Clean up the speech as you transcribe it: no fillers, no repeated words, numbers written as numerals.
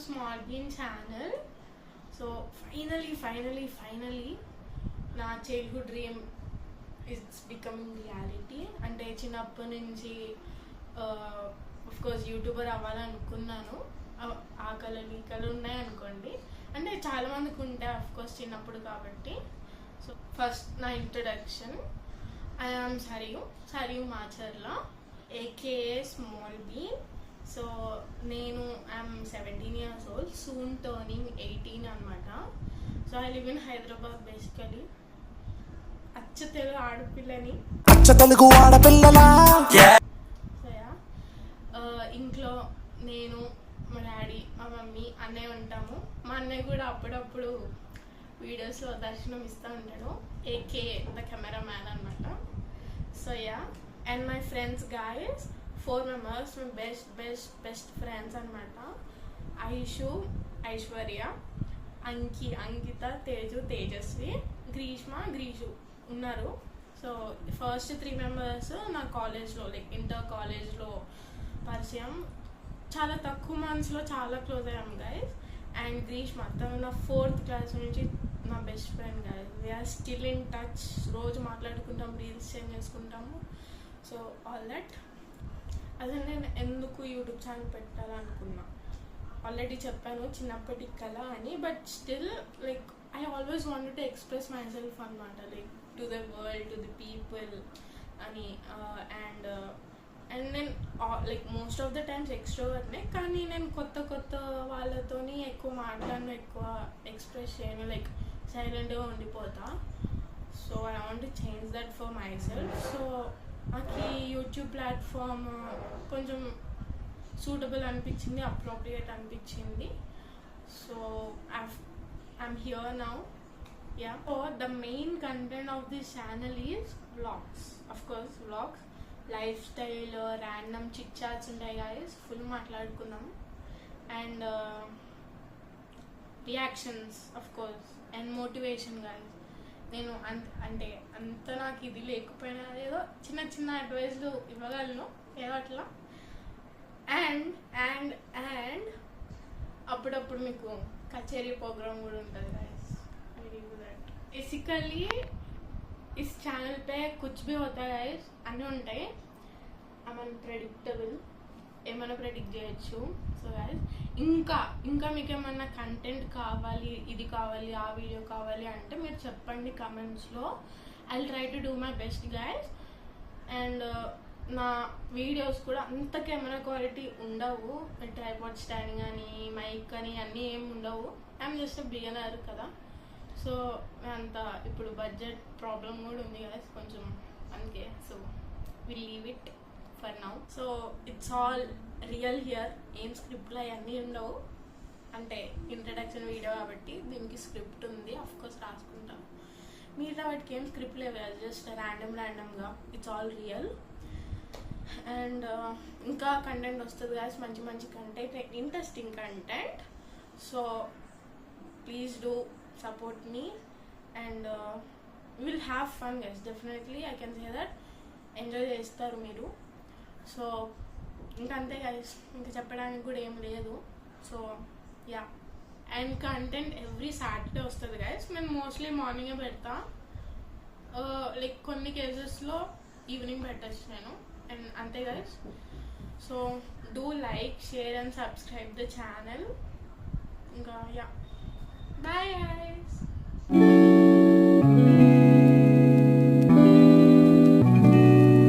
Small Bean channel. So finally నా childhood dream it's becoming reality. అంటే చిన్నప్పటి నుంచి ఆఫ్ కోర్స్ యూట్యూబర్ అవ్వాలనుకున్నాను. ఆ కళలు ఈ కళలు ఉన్నాయి అనుకోండి, అంటే చాలామందికి ఉంటాయి ఆఫ్ కోర్స్ చిన్నప్పుడు కాబట్టి. సో ఫస్ట్ నా introduction, I am Sarayu Macherla AKA small bean. So నేను I'm 17 years old, soon turning 18 అనమాట. So I live in Hyderabad basically. అచ్చ తెలుగు ఆడపిల్లని. ఇంట్లో నేను, మా డాడీ, మా మమ్మీ, అన్నయ్య ఉంటాము. మా అన్నయ్య కూడా అప్పుడప్పుడు వీడియోస్లో దర్శనం ఇస్తూ ఉంటాడు, ఏకే ద కెమెరా మ్యాన్ అనమాట. So and my friends guys, 4 members, my best friends అనమాట. ఐషు, ఐశ్వర్య, అంకిత, తేజు, తేజస్వి, గ్రీషు ఉన్నారు. సో ఫస్ట్ 3 members నా కాలేజ్లో, లైక్ ఇంటర్ కాలేజ్లో పరిచయం. చాలా తక్కువ మంత్స్లో చాలా క్లోజ్ అయ్యాం గైస్. అండ్ గ్రీష్మ తను నా 4th class నుంచి నా best friend guys. We're still in touch, రోజు మాట్లాడుకుంటాం, రీల్స్ షేర్ చేసుకుంటాము. So all that. అదే నేను ఎందుకు యూట్యూబ్ ఛానల్ పెట్టాలనుకున్నా, ఆల్రెడీ చెప్పాను చిన్నప్పటి కళ అని. But still like I always wanted to express myself అనమాట, like to the world, to the people అని. అండ్ నేను like most of the times ఎక్స్ట్రోవర్ట్నే, కానీ నేను కొత్త వాళ్ళతోని ఎక్కువ మాట్లాడను, ఎక్కువ ఎక్స్ప్రెస్ చేయను, లైక్ సైలెంట్గా ఉండిపోతా. So I want to change that for myself. So నాకు ఈ యూట్యూబ్ ప్లాట్ఫామ్ కొంచెం సూటబుల్ అనిపించింది, అప్రోప్రియేట్ అనిపించింది. So I'm here now. So the main content of this channel is vlogs. Of course vlogs, lifestyle, random chit chats ఉంటాయి guys, full మాట్లాడుకుందాం. And reactions of course, and motivation guys. నేను అంటే అంత నాకు ఇది లేకపోయినా ఏదో చిన్న అడ్వైస్లు ఇవ్వగలను, ఏదో అట్లా. అండ్ అప్పుడప్పుడు మీకు కచేరీ ప్రోగ్రామ్ కూడా ఉంటుంది గాయస్. బేసికలీ इस चैनल पे कुछ भी होता है गाइस, అన్నీ ఉంటాయి. అన్ప్రెడిక్టబుల్, ఏమైనా ప్రెడిక్ట్ చేయొచ్చు. సో గాయస్ ఇంకా మీకు ఏమన్నా కంటెంట్ కావాలి, ఇది కావాలి, ఆ వీడియో కావాలి అంటే మీరు చెప్పండి కమెంట్స్లో. I will try to do my best guys. And నా వీడియోస్ కూడా అంత కెమెరా క్వాలిటీ ఉండవు, ట్రైపాడ్ స్టాండింగ్ అని, మైక్ అని అన్నీ ఏమి ఉండవు. ఐఎమ్ జస్ట్ బిగినర్ కదా. సో అంత ఇప్పుడు బడ్జెట్ ప్రాబ్లం కూడా ఉంది కదా కొంచెం, అందుకే. So will leave it for now. So it's all real here. ఏం స్క్రిప్ట్లో అవన్నీ ఉండవు, అంటే ఇంట్రడక్షన్ వీడియో కాబట్టి దీనికి స్క్రిప్ట్ ఉంది, అఫ్కోర్స్ రాసుకుంటాం. మిగతా వాటికి ఏం స్క్రిప్ట్ లేవు, జస్ట్ ర్యాండమ్గా. It's all real. అండ్ ఇంకా కంటెంట్ వస్తుంది కదా, మంచి content, interesting content. So please do support me and we'll have fun guys, definitely I can say that. Enjoy చేస్తారు మీరు. సో ఇంకా అంతే గైస్, ఇంకా చెప్పడానికి కూడా ఏం లేదు. So and content every Saturday వస్తుంది గైస్. నేను మోస్ట్లీ మార్నింగే పెడతా, లైక్ కొన్ని కేసెస్లో ఈవినింగ్ పెట్టచ్చు నేను. అండ్ అంతే guys. So do like, share and subscribe the channel. ఇంకా bye guys.